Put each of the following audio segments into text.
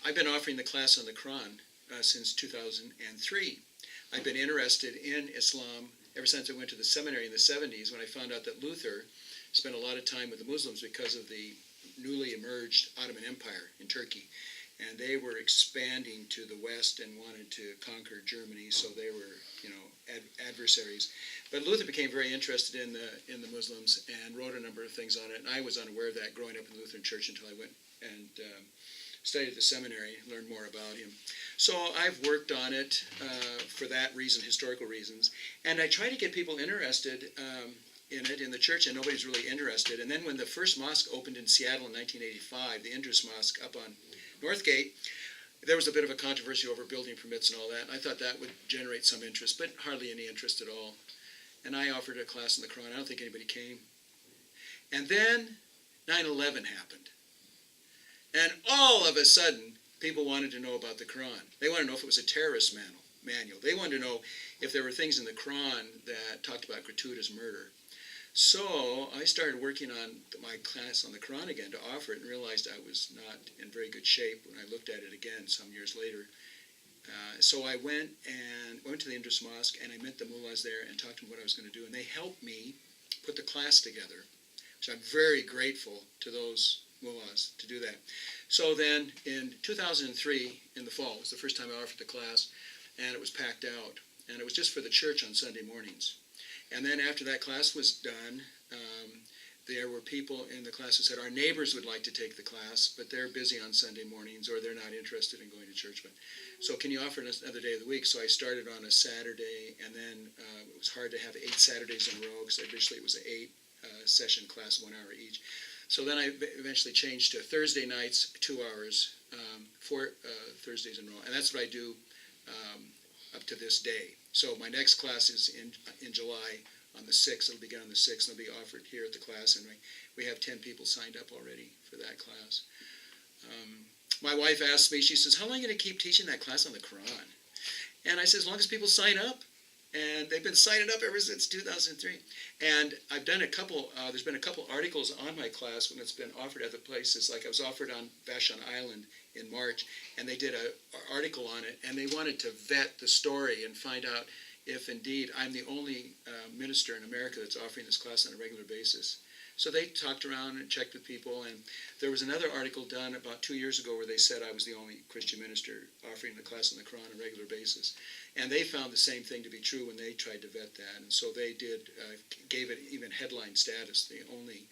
I've been offering the class on the Quran since 2003. I've been interested in Islam ever since I went to the seminary in the 70s, when I found out that Luther spent a lot of time with the Muslims because of the newly emerged Ottoman Empire in Turkey. And they were expanding to the west and wanted to conquer Germany, so they were, adversaries. But Luther became very interested in the Muslims and wrote a number of things on it. And I was unaware of that growing up in the Lutheran Church until I went and studied at the seminary, learned more about him. So I've worked on it for that reason, historical reasons. And I try to get people interested in it in the church, and nobody's really interested. And then when the first mosque opened in Seattle in 1985, the Indus Mosque up on Northgate, there was a bit of a controversy over building permits and all that. And I thought that would generate some interest, but hardly any interest at all. And I offered a class in the Quran. I don't think anybody came. And then 9/11 happened. And all of a sudden, people wanted to know about the Quran. They wanted to know if it was a terrorist manual. They wanted to know if there were things in the Quran that talked about gratuitous murder. So I started working on my class on the Quran again to offer it, and realized I was not in very good shape when I looked at it again some years later. So I went to the Indus Mosque, and I met the mullahs there and talked to them what I was going to do. And they helped me put the class together. So I'm very grateful to those mullahs to do that. So then in 2003, in the fall, it was the first time I offered the class, and it was packed out. And it was just for the church on Sunday mornings. And then after that class was done, there were people in the class who said, our neighbors would like to take the class, but they're busy on Sunday mornings, or they're not interested in going to church. So can you offer another day of the week? So I started on a Saturday, and then it was hard to have 8 Saturdays in a row, because initially it was an 8-session class, 1 hour each. So then I eventually changed to Thursday nights, 2 hours, 4 Thursdays in a row. And that's what I do up to this day. So my next class is in July on the 6th. It'll begin on the 6th, and it'll be offered here at the class. And we have 10 people signed up already for that class. My wife asked me, she says, how long are you going to keep teaching that class on the Quran? And I said, as long as people sign up. And they've been signing up ever since 2003. And I've done there's been a couple articles on my class when it's been offered other places. Like I was offered on Vashon Island in March, and they did an article on it, and they wanted to vet the story and find out if indeed I'm the only minister in America that's offering this class on a regular basis. So they talked around and checked with people, and there was another article done about 2 years ago where they said I was the only Christian minister offering the class on the Quran on a regular basis. And they found the same thing to be true when they tried to vet that. And so they gave it even headline status, the only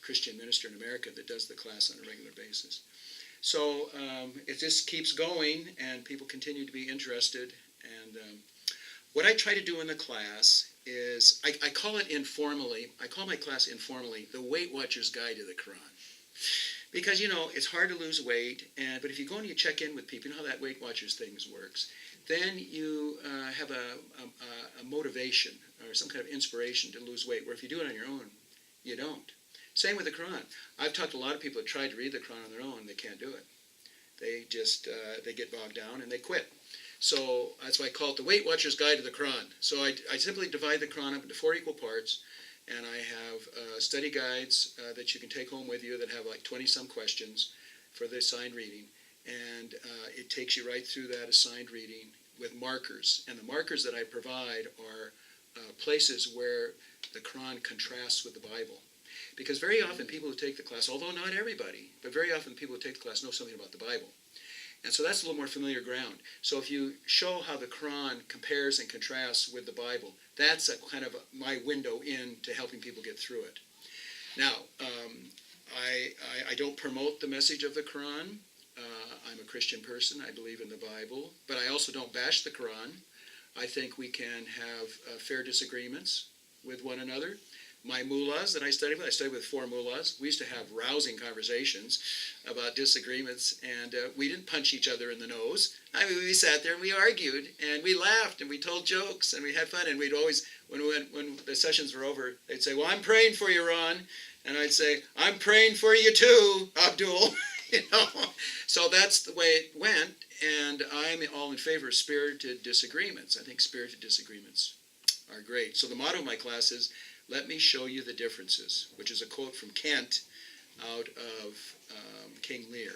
Christian minister in America that does the class on a regular basis. So it just keeps going, and people continue to be interested. And what I try to do in the class is, I call it informally, I call my class informally, the Weight Watcher's Guide to the Quran. Because, it's hard to lose weight, but if you go and you check in with people, you know how that Weight Watchers thing works, then you have a motivation or some kind of inspiration to lose weight, where if you do it on your own, you don't. Same with the Quran. I've talked to a lot of people that tried to read the Quran on their own, they can't do it. They just, they get bogged down and they quit. So that's why I call it the Weight Watcher's Guide to the Quran. So I simply divide the Quran up into 4 equal parts, and I have study guides that you can take home with you that have like 20-some questions for the assigned reading. And it takes you right through that assigned reading with markers. And the markers that I provide are places where the Quran contrasts with the Bible. Because very often people who take the class, although not everybody, but very often people who take the class know something about the Bible. And so that's a little more familiar ground. So if you show how the Quran compares and contrasts with the Bible, that's a kind of my window into helping people get through it. Now, I don't promote the message of the Quran. I'm a Christian person. I believe in the Bible. But I also don't bash the Quran. I think we can have fair disagreements with one another. My mullahs that I studied with 4 mullahs. We used to have rousing conversations about disagreements, and we didn't punch each other in the nose. I mean, we sat there and we argued, and we laughed, and we told jokes, and we had fun, and we'd always, when the sessions were over, they'd say, well, I'm praying for you, Ron, and I'd say, I'm praying for you too, Abdul. So that's the way it went, and I'm all in favor of spirited disagreements. I think spirited disagreements are great. So the motto of my class is, let me show you the differences, which is a quote from Kent out of King Lear.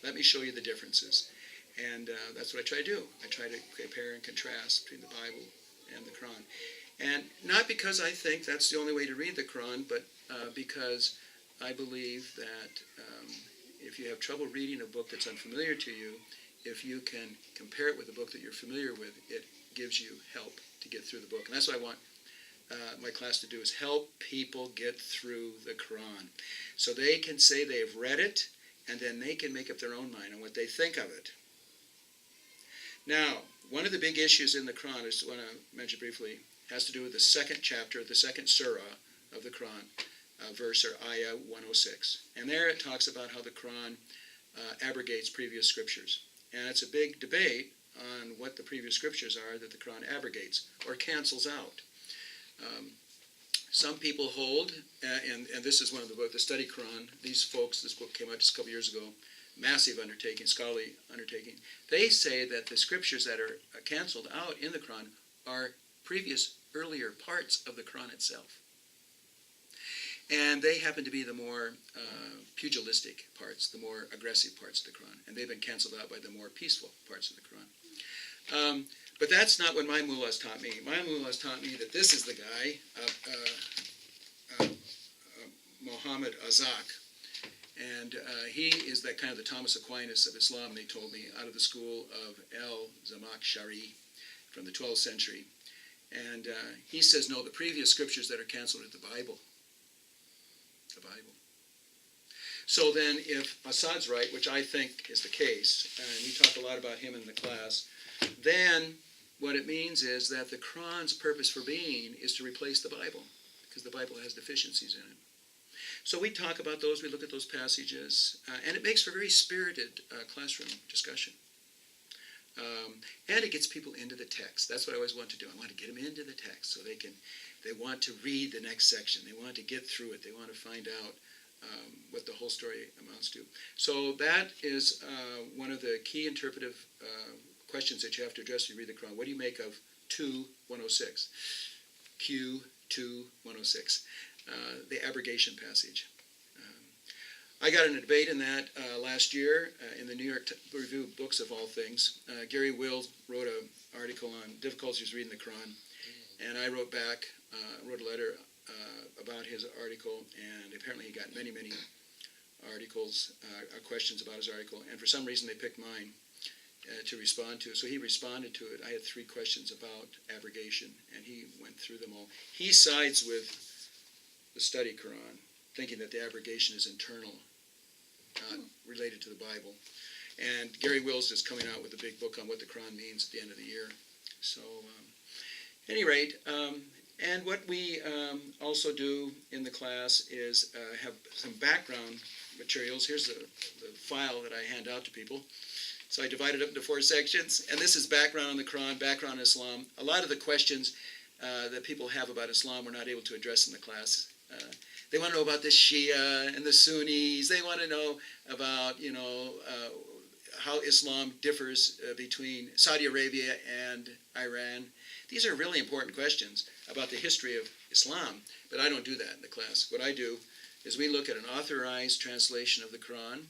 Let me show you the differences. And that's what I try to do. I try to compare and contrast between the Bible and the Quran. And not because I think that's the only way to read the Quran, but because I believe that if you have trouble reading a book that's unfamiliar to you, if you can compare it with a book that you're familiar with, it gives you help to get through the book. And that's what I want my class to do, is help people get through the Quran. So they can say they've read it, and then they can make up their own mind on what they think of it. Now, one of the big issues in the Quran, I just want to mention briefly, has to do with the second chapter, the second surah of the Quran, verse or ayah 106. And there it talks about how the Quran abrogates previous scriptures. And it's a big debate on what the previous scriptures are that the Quran abrogates or cancels out. Some people hold, and this is one of the books, the Study Quran, these folks, this book came out just a couple years ago, massive undertaking, scholarly undertaking. They say that the scriptures that are canceled out in the Quran are previous, earlier parts of the Quran itself. And they happen to be the more pugilistic parts, the more aggressive parts of the Quran. And they've been canceled out by the more peaceful parts of the Quran. But that's not what my mullahs taught me. My mullahs taught me that this is the guy, Muhammad Azak. And he is that kind of the Thomas Aquinas of Islam, they told me, out of the school of al-Zamakhshari from the 12th century. And he says, no, the previous scriptures that are canceled are the Bible. The Bible. So then if Assad's right, which I think is the case, and we talked a lot about him in the class, then what it means is that the Quran's purpose for being is to replace the Bible, because the Bible has deficiencies in it. So we talk about those, we look at those passages, and it makes for a very spirited classroom discussion. And it gets people into the text. That's what I always want to do. I want to get them into the text so they want to read the next section. They want to get through it. They want to find out what the whole story amounts to. So that is one of the key interpretive questions that you have to address when you read the Quran. What do you make of 2:106? Q 2:106, the abrogation passage. I got in a debate in that last year in the New York Review Books of all things. Gary Wills wrote an article on difficulties reading the Quran, and I wrote back, wrote a letter about his article, and apparently he got many, many articles, questions about his article, and for some reason they picked mine to respond to. So he responded to it. I had 3 questions about abrogation, and he went through them all. He sides with the Study Quran, thinking that the abrogation is internal, not related to the Bible. And Gary Wills is coming out with a big book on what the Quran means at the end of the year. So, at any rate, and what we also do in the class is have some background materials. Here's the file that I hand out to people. So I divide it up into 4 sections, and this is background on the Quran, background on Islam. A lot of the questions that people have about Islam we're not able to address in the class. They want to know about the Shia and the Sunnis. They want to know about, how Islam differs between Saudi Arabia and Iran. These are really important questions about the history of Islam, but I don't do that in the class. What I do is we look at an authorized translation of the Quran.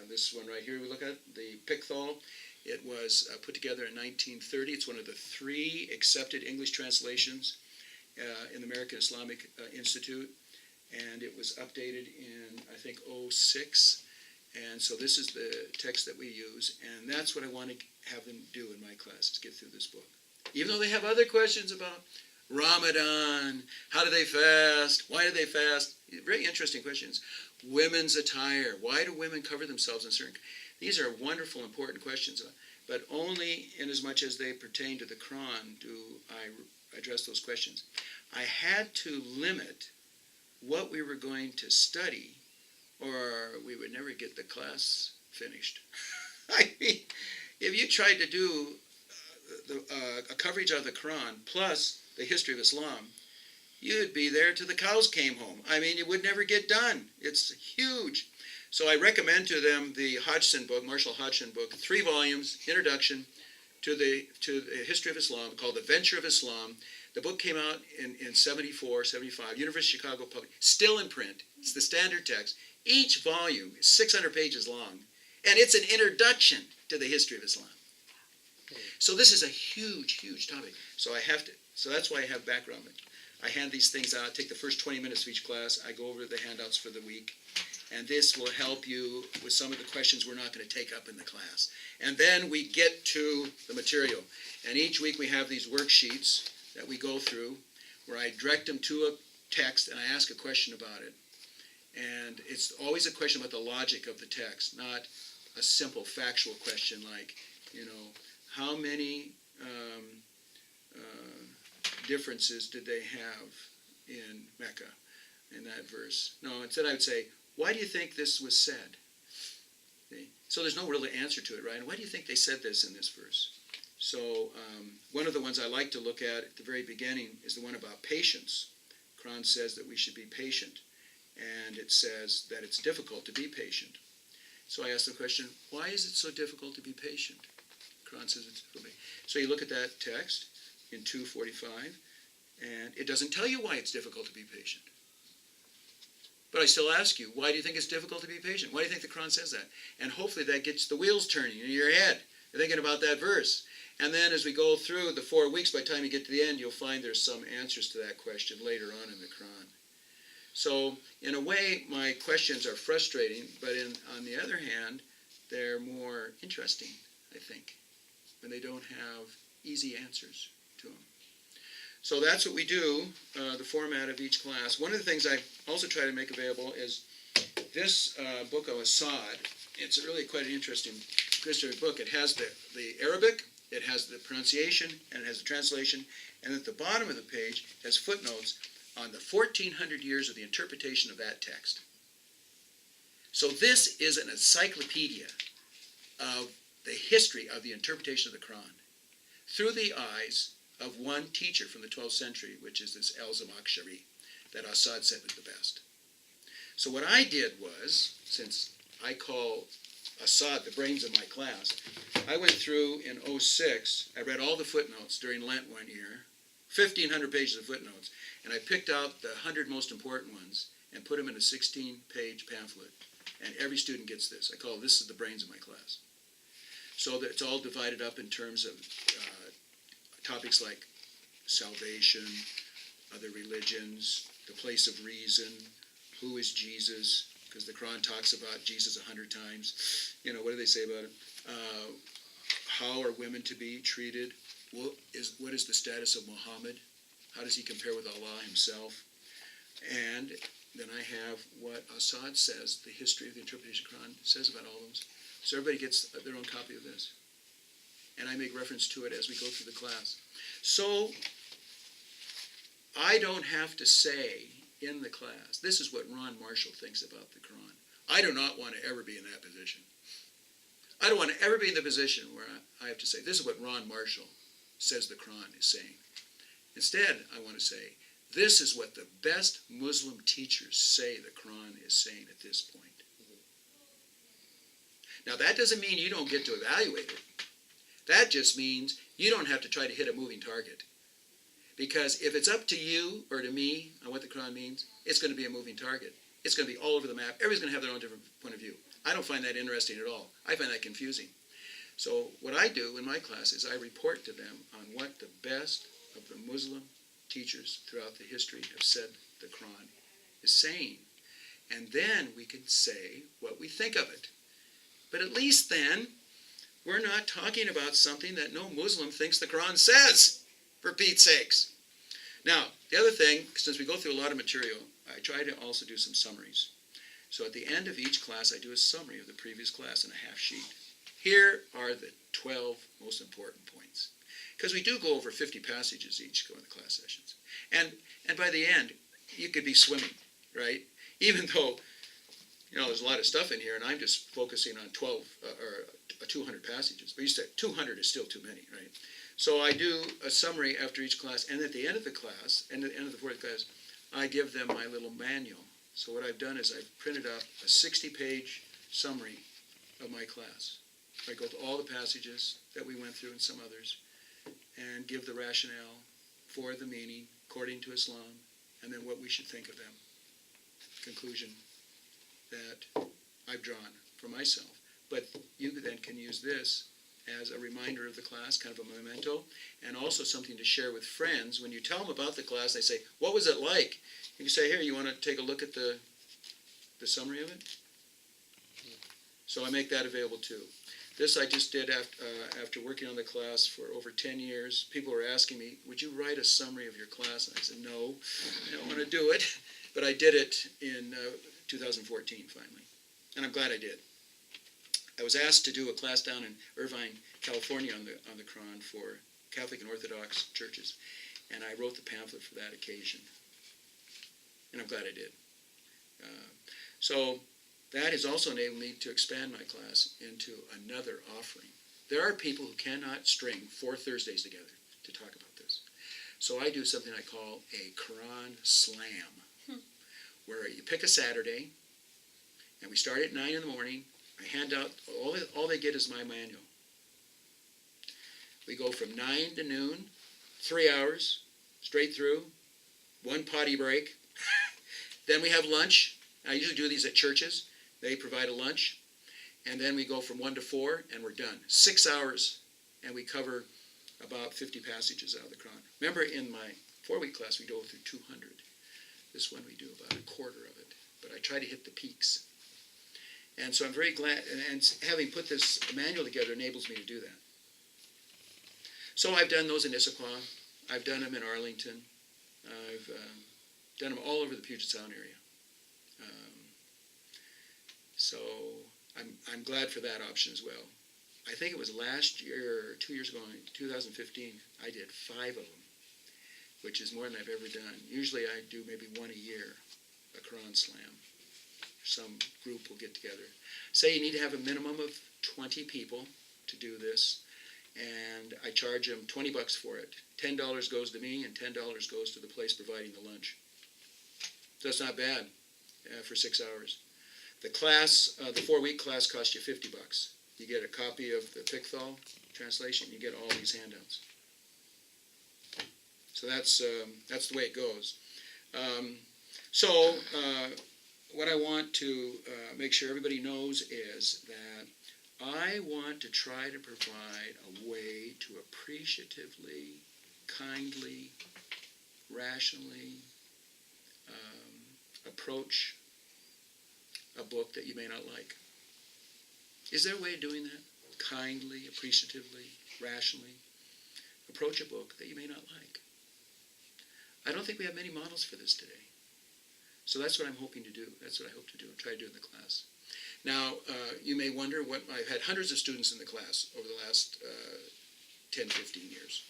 This one right here we look at, the Pickthall. It was put together in 1930. It's one of the 3 accepted English translations in the American Islamic Institute, and it was updated in, I think, 2006. And so this is the text that we use, and that's what I want to have them do in my class, is get through this book. Even though they have other questions about Ramadan, how do they fast, why do they fast, very interesting questions. Women's attire, why do women cover themselves in certain... These are wonderful, important questions, but only in as much as they pertain to the Quran do I address those questions. I had to limit what we were going to study, or we would never get the class finished. I mean, if you tried to do a coverage of the Quran plus the history of Islam, you'd be there till the cows came home. I mean, it would never get done. It's huge. So I recommend to them the Hodgson book, Marshall Hodgson book, 3 volumes, introduction to the history of Islam, called The Venture of Islam. The book came out in 74, 75, University of Chicago Public, still in print. It's the standard text. Each volume is 600 pages long, And it's an introduction to the history of Islam. So this is a huge, huge topic. So that's why I have background. I hand these things out, take the first 20 minutes of each class, I go over the handouts for the week, and this will help you with some of the questions we're not going to take up in the class. And then we get to the material. And each week we have these worksheets that we go through where I direct them to a text and I ask a question about it. And it's always a question about the logic of the text, not a simple factual question like, how many differences did they have in Mecca in that verse? No, instead I would say, why do you think this was said? See? So there's no real answer to it, right? Why do you think they said this in this verse? So one of the ones I like to look at the very beginning is the one about patience. Quran says that we should be patient, and it says that it's difficult to be patient. So I ask the question, why is it so difficult to be patient? Quran says it's difficult. So you look at that text in 2:45, and it doesn't tell you why it's difficult to be patient. But I still ask you, why do you think it's difficult to be patient? Why do you think the Quran says that? And hopefully that gets the wheels turning in your head. You're thinking about that verse. And then as we go through the 4 weeks, by the time you get to the end, you'll find there's some answers to that question later on in the Quran. So in a way, my questions are frustrating, but on the other hand, they're more interesting, I think, when they don't have easy answers to them. So that's what we do, the format of each class. One of the things I also try to make available is this book of Asad. It's really quite an interesting book. It has the Arabic, it has the pronunciation, and it has the translation, and at the bottom of the page has footnotes on the 1400 years of the interpretation of that text. So this is an encyclopedia of the history of the interpretation of the Quran through the eyes of one teacher from the 12th century, which is this al-Zamakhshari, that Assad said was the best. So what I did was, since I call Assad the brains of my class, I went through in 2006, I read all the footnotes during Lent one year, 1,500 pages of footnotes, and I picked out the 100 most important ones and put them in a 16-page pamphlet. And every student gets this. I call it, this is the brains of my class. So that it's all divided up in terms of topics like salvation, other religions, the place of reason, who is Jesus, because the Quran talks about Jesus 100 times. What do they say about it? How are women to be treated? What is the status of Muhammad? How does he compare with Allah himself? And then I have what Assad says, the history of the interpretation of the Quran says about all those. So everybody gets their own copy of this. And I make reference to it as we go through the class. So I don't have to say in the class, this is what Ron Marshall thinks about the Quran. I do not want to ever be in that position. I don't want to ever be in the position where I have to say, this is what Ron Marshall says the Quran is saying. Instead, I want to say, this is what the best Muslim teachers say the Quran is saying at this point. Now that doesn't mean you don't get to evaluate it. That just means you don't have to try to hit a moving target. Because if it's up to you or to me on what the Quran means, it's going to be a moving target. It's going to be all over the map. Everybody's going to have their own different point of view. I don't find that interesting at all. I find that confusing. So what I do in my class is I report to them on what the best of the Muslim teachers throughout the history have said the Quran is saying. And then we can say what we think of it. But at least then, we're not talking about something that no Muslim thinks the Quran says, for Pete's sakes. Now, the other thing, since we go through a lot of material, I try to also do some summaries. So at the end of each class, I do a summary of the previous class in a half sheet. Here are the 12 most important points. Because we do go over 50 passages each go in the class sessions. And by the end, you could be swimming, right? Even though, there's a lot of stuff in here, and I'm just focusing on 200 passages. But you said 200 is still too many, right? So I do a summary after each class, and at the end of the class, and at the end of the fourth class, I give them my little manual. So what I've done is I've printed up a 60-page summary of my class. I go through all the passages that we went through and some others, and give the rationale for the meaning according to Islam, and then what we should think of them. Conclusion that I've drawn for myself But you then can use this as a reminder of the class, kind of a memento, and also something to share with friends. When you tell them about the class, they say, what was it like? You can say, here, you want to take a look at the summary of it? So I make that available too. This I just did after working on the class for over 10 years. People were asking me, would you write a summary of your class? And I said, no, I don't want to do it. But I did it in 2014 finally. And I'm glad I did. I was asked to do a class down in Irvine, California on the Koran for Catholic and Orthodox churches. And I wrote the pamphlet for that occasion. And I'm glad I did. So that has also enabled me to expand my class into another offering. There are people who cannot string 4 Thursdays together to talk about this. So I do something I call a Koran slam, where you pick a Saturday, and we start at 9 in the morning. I hand out, all they get is my manual. We go from 9 to noon, 3 hours, straight through, 1 potty break. Then we have lunch. I usually do these at churches. They provide a lunch. And then we go from 1 to 4, and we're done. 6 hours, and we cover about 50 passages out of the Quran. Remember, in my 4-week class, we go through 200. This one, we do about a quarter of it. But I try to hit the peaks. And so I'm very glad, and having put this manual together enables me to do that. So I've done those in Issaquah. I've done them in Arlington. I've done them all over the Puget Sound area. So I'm glad for that option as well. I think it was last year, or 2 years ago, in 2015, I did 5 of them, which is more than I've ever done. Usually I do maybe 1 a year, a Quran slam. Some group will get together. Say you need to have a minimum of 20 people to do this, and I charge them $20 for it. $10 goes to me, and $10 goes to the place providing the lunch. So that's not bad for 6 hours. The class, the 4-week class costs you $50. You get a copy of the Pickthall translation. You get all these handouts. So that's the way it goes. What I want to make sure everybody knows is that I want to try to provide a way to appreciatively, kindly, rationally approach a book that you may not like. Is there a way of doing that? Kindly, appreciatively, rationally approach a book that you may not like. I don't think we have many models for this today. So that's what I'm hoping to do. That's what I hope to do and try to do in the class. Now, you may wonder what, I've had hundreds of students in the class over the last 10, 15 years.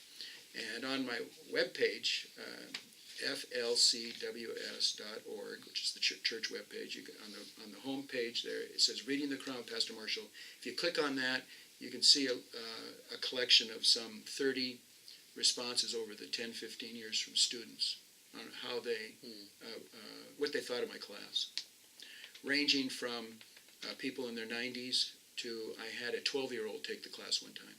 And on my webpage, flcws.org, which is the church webpage, you can, on the home page there, it says Reading the Quran, Pastor Marshall. If you click on that, you can see a collection of some 30 responses over the 10, 15 years from students on how they, what they thought of my class. Ranging from people in their 90s to, I had a 12-year-old take the class one time.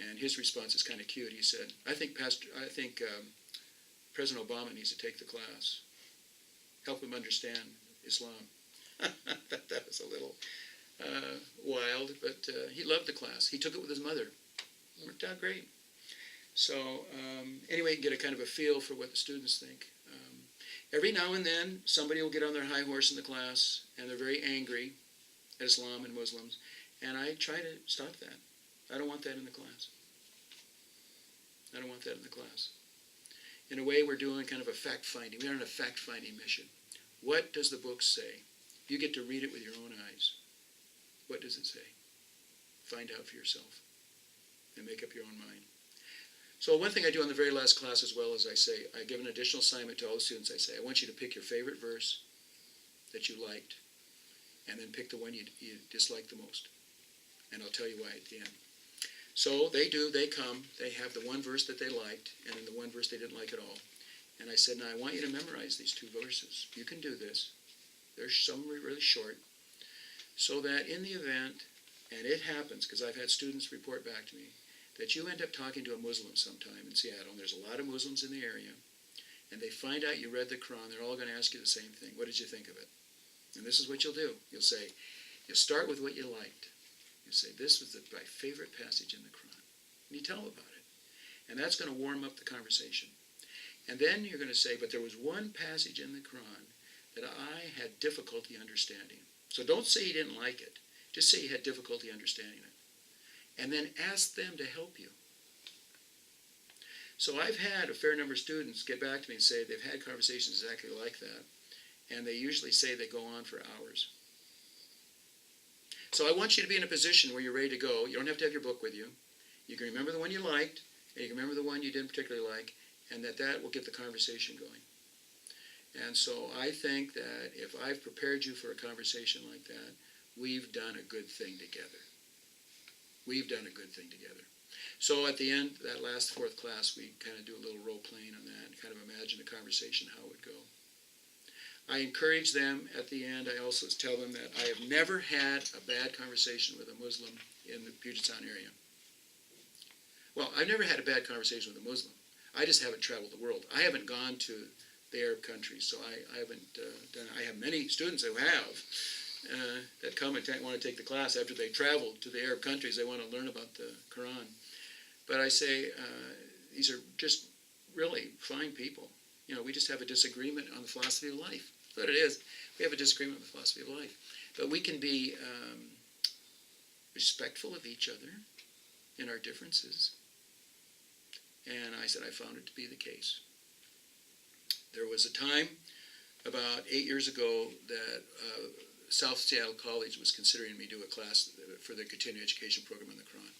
And his response is kind of cute. He said, I think President Obama needs to take the class. Help him understand Islam. that was a little wild, but he loved the class. He took it with his mother. It worked out great. So anyway, you can get a kind of a feel for what the students think. Every now and then, somebody will get on their high horse in the class, and they're very angry at Islam and Muslims, and I try to stop that. I don't want that in the class. I don't want that in the class. In a way, we're doing kind of a fact-finding. We're on a fact-finding mission. What does the book say? You get to read it with your own eyes. What does it say? Find out for yourself and make up your own mind. So one thing I do on the very last class as well is I say, I give an additional assignment to all the students. I say, I want you to pick your favorite verse that you liked, and then pick the one you dislike the most. And I'll tell you why at the end. So they come, they have the one verse that they liked, and then the one verse they didn't like at all. And I said, now I want you to memorize these 2 verses. You can do this. They're some really short. So that in the event, and it happens, because I've had students report back to me, that you end up talking to a Muslim sometime in Seattle, and there's a lot of Muslims in the area, and they find out you read the Quran, they're all going to ask you the same thing. What did you think of it? And this is what you'll do. You'll say, You start with what you liked. You say, this was my favorite passage in the Quran. And you tell them about it. And that's going to warm up the conversation. And then you're going to say, but there was one passage in the Quran that I had difficulty understanding. So don't say you didn't like it. Just say you had difficulty understanding it. And then ask them to help you. So I've had a fair number of students get back to me and say they've had conversations exactly like that. And they usually say they go on for hours. So I want you to be in a position where you're ready to go. You don't have to have your book with you. You can remember the one you liked, and you can remember the one you didn't particularly like, and that will get the conversation going. And so I think that if I've prepared you for a conversation like that, we've done a good thing together. We've done a good thing together. So at the end, that last fourth class, we kind of do a little role playing on that and kind of imagine the conversation, how it would go. I encourage them at the end. I also tell them that I have never had a bad conversation with a Muslim in the Puget Sound area. Well, I've never had a bad conversation with a Muslim. I just haven't traveled the world. I haven't gone to the Arab countries, so I haven't done it. I have many students who have that come and want to take the class after they traveled to the Arab countries. They want to learn about the Quran. But I say these are just really fine people. You know, we just have a disagreement on the philosophy of life. That's what it is. We have a disagreement on the philosophy of life. But we can be respectful of each other in our differences. And I said I found it to be the case. There was a time about 8 years ago that South Seattle College was considering me do a class for their continuing education program on the Quran.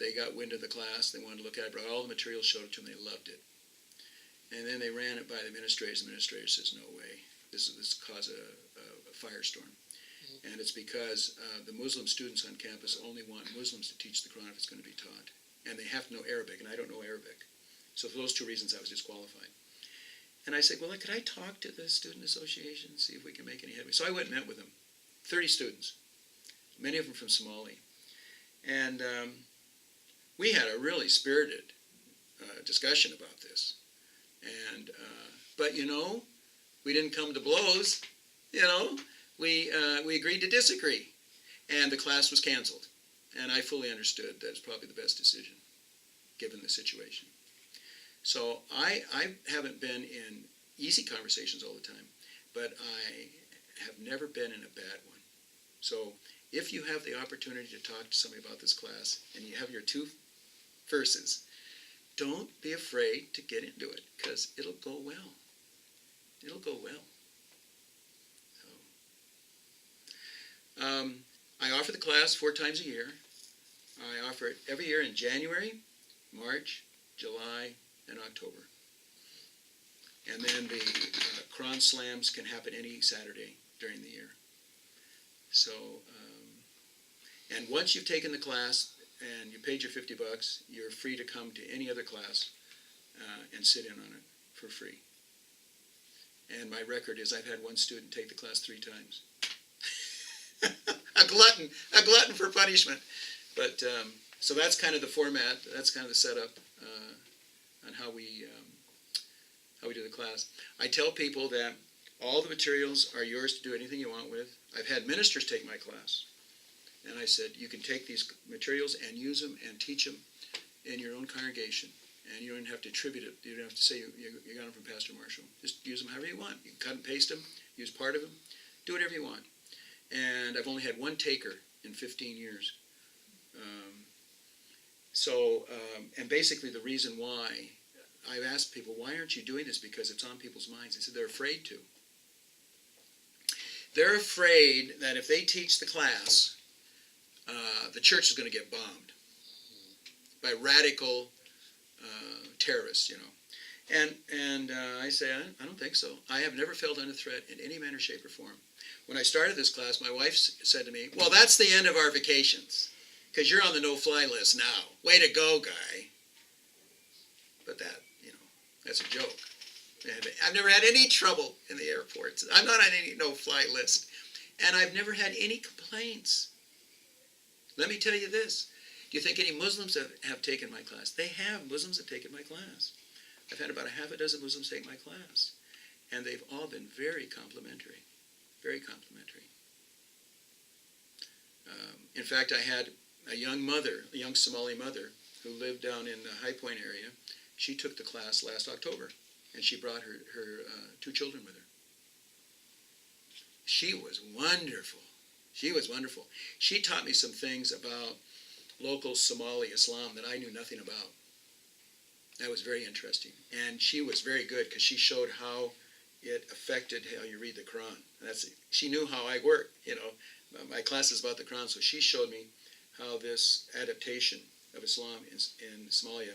They got wind of the class. They wanted to look at it, brought all the materials, showed it to them. They loved it. And then they ran it by the administrators. The administrator says, no way. This caused a firestorm. Mm-hmm. And it's because the Muslim students on campus only want Muslims to teach the Quran if it's going to be taught. And they have to know Arabic, and I don't know Arabic. So for those two reasons, I was disqualified. And I said, well, could I talk to the student association, see if we can make any headway? So I went and met with them, 30 students, many of them from Somali. And we had a really spirited discussion about this. And but you know, we didn't come to blows. You know, we agreed to disagree, and the class was canceled. And I fully understood that it's probably the best decision, given the situation. So I haven't been in easy conversations all the time, but I have never been in a bad one. So if you have the opportunity to talk to somebody about this class, and you have your two verses, don't be afraid to get into it, because it'll go well. It'll go well. So, I offer the class 4 times a year. I offer it every year in January, March, July, and October. And then the Quran slams can happen any Saturday during the year. So, and once you've taken the class and you paid your $50, you're free to come to any other class and sit in on it for free. And my record is I've had one student take the class 3 times. a glutton for punishment. But so that's kind of the format. That's kind of the setup on how we do the class. I tell people that all the materials are yours to do anything you want with. I've had ministers take my class. And I said, you can take these materials and use them and teach them in your own congregation. And you don't have to attribute it. You don't have to say you got them from Pastor Marshall. Just use them however you want. You can cut and paste them, use part of them, do whatever you want. And I've only had one taker in 15 years. And basically the reason why, I've asked people, why aren't you doing this? Because it's on people's minds. They said they're afraid to. They're afraid that if they teach the class, the church is going to get bombed by radical terrorists, you know. And I say, I don't think so. I have never felt under threat in any manner, shape, or form. When I started this class, my wife said to me, well, that's the end of our vacations, because you're on the no-fly list now. Way to go, guy. But that, you know, that's a joke. I've never had any trouble in the airports. I'm not on any no-fly list. And I've never had any complaints. Let me tell you this. Do you think any Muslims have taken my class? They have. Muslims have taken my class. I've had about a half a dozen Muslims take my class. And they've all been very complimentary. Very complimentary. In fact, I had a young Somali mother, who lived down in the High Point area. She took the class last October, and she brought her 2 children with her. She was wonderful. She was wonderful. She taught me some things about local Somali Islam that I knew nothing about. That was very interesting. And she was very good because she showed how it affected how you read the Quran. She knew how I work. My class is about the Quran, so she showed me how this adaptation of Islam in Somalia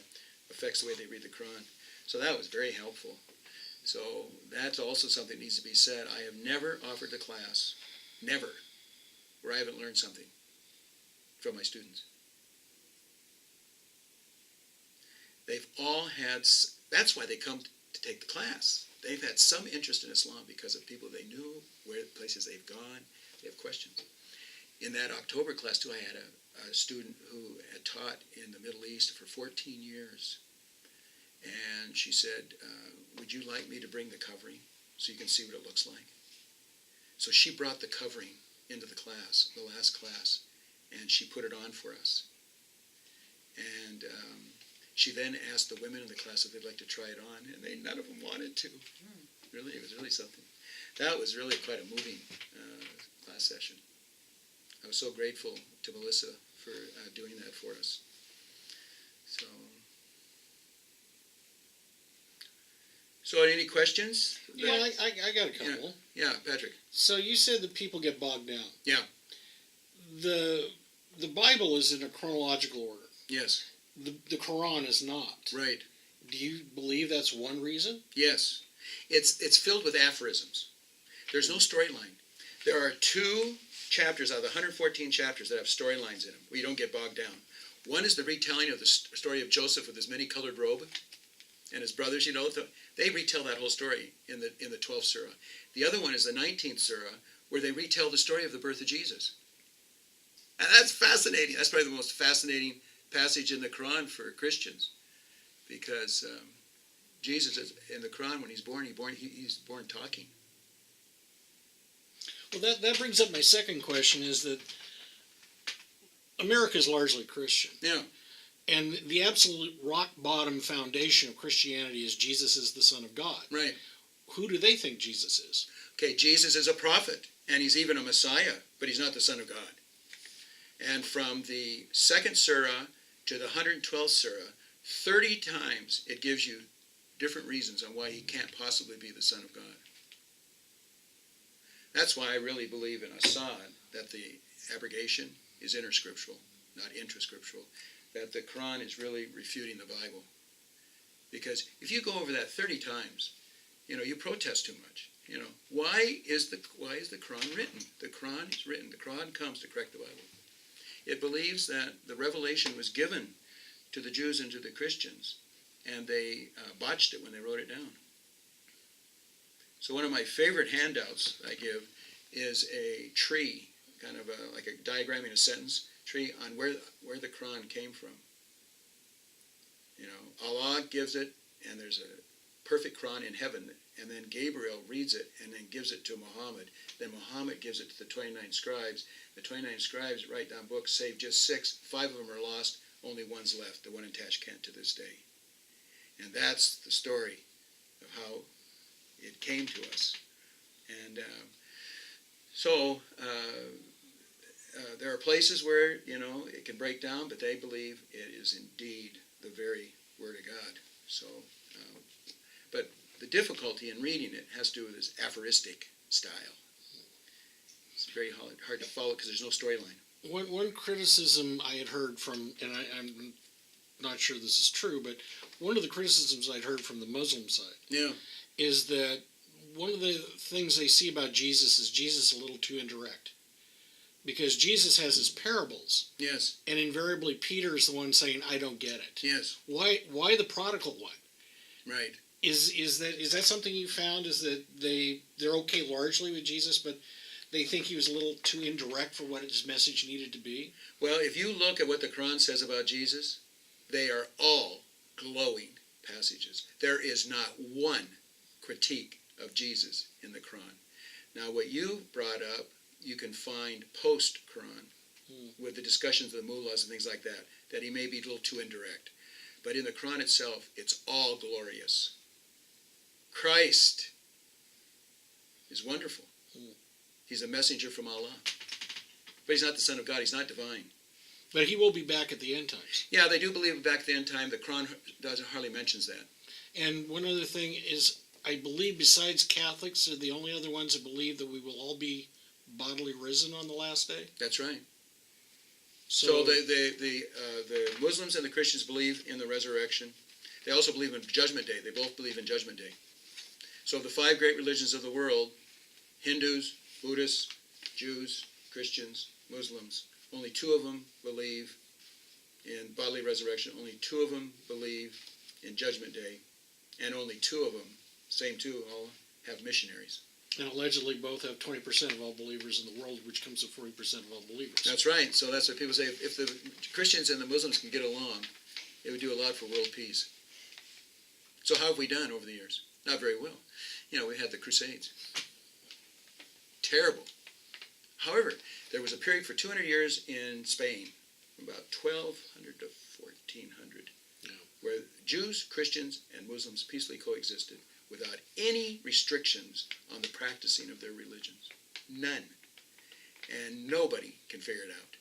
affects the way they read the Quran. So that was very helpful. So that's also something that needs to be said. I have never offered a class, never, where I haven't learned something from my students. They've all had, that's why they come to take the class. They've had some interest in Islam because of people they knew, where places they've gone. They have questions. In that October class, too, I had a student who had taught in the Middle East for 14 years. And she said, would you like me to bring the covering so you can see what it looks like? So she brought the covering into the class, the last class, and she put it on for us. And she then asked the women in the class if they'd like to try it on, and none of them wanted to. Really, it was really something. That was really quite a moving class session. I was so grateful to Melissa for doing that for us. So any questions? Yeah, I got a couple. Yeah, Patrick. So you said that people get bogged down. Yeah. The Bible is in a chronological order. Yes. The Koran is not. Right. Do you believe that's one reason? Yes. It's filled with aphorisms. There's no storyline. There are 2 chapters out of the 114 chapters that have storylines in them where you don't get bogged down. One is the retelling of the story of Joseph with his many-colored robe and his brothers. They retell that whole story in the 12th surah. The other one is the 19th surah, where they retell the story of the birth of Jesus. And that's fascinating. That's probably the most fascinating passage in the Quran for Christians, because Jesus is, in the Quran, when he's born talking. Well, that brings up my second question, is that America is largely Christian. Yeah. And the absolute rock-bottom foundation of Christianity is Jesus is the Son of God. Right. Who do they think Jesus is? Okay, Jesus is a prophet, and he's even a Messiah, but he's not the Son of God. And from the 2nd surah to the 112th surah, 30 times it gives you different reasons on why he can't possibly be the Son of God. That's why I really believe in Assad, that the abrogation is interscriptural, not intrascriptural, that the Quran is really refuting the Bible. Because if you go over that 30 times, you protest too much. Why is the Quran written? The Quran is written. The Quran comes to correct the Bible. It believes that the revelation was given to the Jews and to the Christians, and they botched it when they wrote it down. So one of my favorite handouts I give is a tree, kind of like a diagramming a sentence tree on where the Quran came from. Allah gives it, and there's a perfect Quran in heaven, and then Gabriel reads it and then gives it to Muhammad. Then Muhammad gives it to the 29 scribes. The 29 scribes write down books, save just 6. 5 of them are lost, only one's left, the one in Tashkent to this day. And that's the story of how it came to us. And there are places where, it can break down, but they believe it is indeed the very Word of God. So, but the difficulty in reading it has to do with this aphoristic style. It's very hard to follow because there's no storyline. One criticism I had heard from, and I'm not sure this is true, but one of the criticisms I'd heard from the Muslim side is that one of the things they see about Jesus is Jesus is a little too indirect. Because Jesus has his parables. Yes. And invariably Peter is the one saying, I don't get it. Yes. Why the prodigal one? Right. Is that something you found, is that they're okay largely with Jesus, but they think he was a little too indirect for what his message needed to be? Well, if you look at what the Quran says about Jesus, they are all glowing passages. There is not one critique of Jesus in the Quran. Now, what you brought up, you can find post-Quran. with the discussions of the mullahs and things like that, that he may be a little too indirect. But in the Quran itself, it's all glorious. Christ is wonderful. He's a messenger from Allah. But he's not the Son of God. He's not divine. But he will be back at the end times. Yeah, they do believe back at the end time. The Quran hardly mentions that. And one other thing is, I believe besides Catholics, are the only other ones that believe that we will all be bodily risen on the last day. That's right. So the Muslims and the Christians believe in the resurrection. They also believe in Judgment Day. They both believe in Judgment Day. So the 5 great religions of the world, Hindus, Buddhists, Jews, Christians, Muslims, only 2 of them believe in bodily resurrection. Only 2 of them believe in Judgment Day. And only 2 of them, same 2, all have missionaries. And allegedly both have 20% of all believers in the world, which comes to 40% of all believers. That's right. So that's what people say. If the Christians and the Muslims can get along, it would do a lot for world peace. So how have we done over the years? Not very well. We had the Crusades. Terrible. However, there was a period for 200 years in Spain, about 1200 to 1400, where Jews, Christians, and Muslims peacefully coexisted without any restrictions on the practicing of their religions. None. And nobody can figure it out.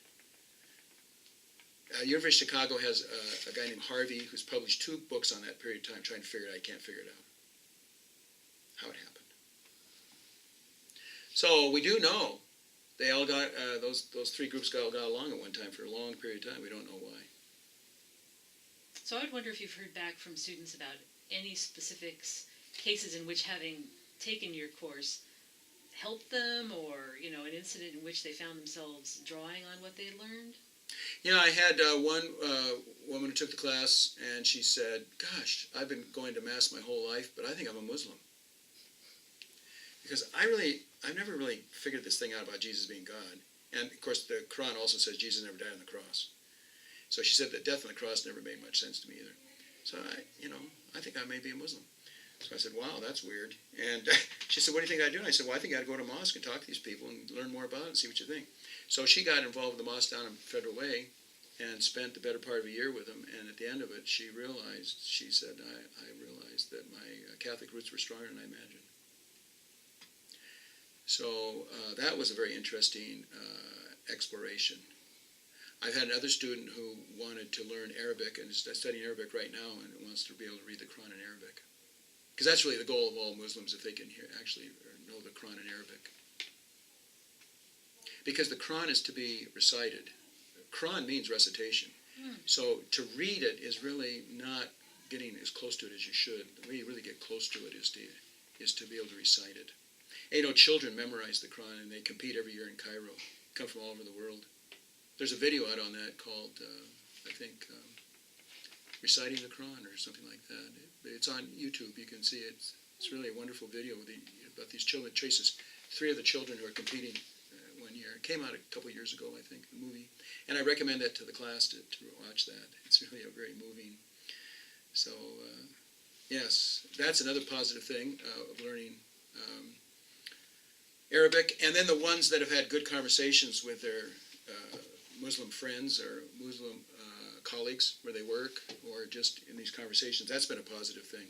University of Chicago has a guy named Harvey who's published 2 books on that period of time trying to figure it out. I can't figure it out. How it happened. So we do know they all got, those 3 groups got along at one time for a long period of time. We don't know why. So I would wonder if you've heard back from students about any specifics, cases in which having taken your course helped them, or an incident in which they found themselves drawing on what they had learned? Yeah, I had one woman who took the class, and she said, gosh, I've been going to Mass my whole life, but I think I'm a Muslim. Because I've never really figured this thing out about Jesus being God. And, of course, the Quran also says Jesus never died on the cross. So she said that death on the cross never made much sense to me either. So, I think I may be a Muslim. So I said, wow, that's weird. And she said, what do you think I do? And I said, well, I think I'd go to a mosque and talk to these people and learn more about it and see what you think. So she got involved with the mosque down in Federal Way and spent the better part of a year with them. And at the end of it, she said, I realized that my Catholic roots were stronger than I imagined. So that was a very interesting exploration. I've had another student who wanted to learn Arabic and is studying Arabic right now and wants to be able to read the Quran in Arabic. Because that's really the goal of all Muslims, if they can actually know the Quran in Arabic. Because the Quran is to be recited. Quran means recitation. So to read it is really not getting as close to it as you should. The way you really get close to it is to be able to recite it. And, children memorize the Quran and they compete every year in Cairo, come from all over the world. There's a video out on that called, Reciting the Quran or something like that. It's on YouTube. You can see it. It's really a wonderful video about these children. It traces 3 of the children who are competing one year. It came out a couple of years ago, I think, the movie. And I recommend that to the class to watch that. It's really very moving. So, yes, that's another positive thing of learning Arabic. And then the ones that have had good conversations with their Muslim friends or Muslim colleagues where they work, or just in these conversations, that's been a positive thing.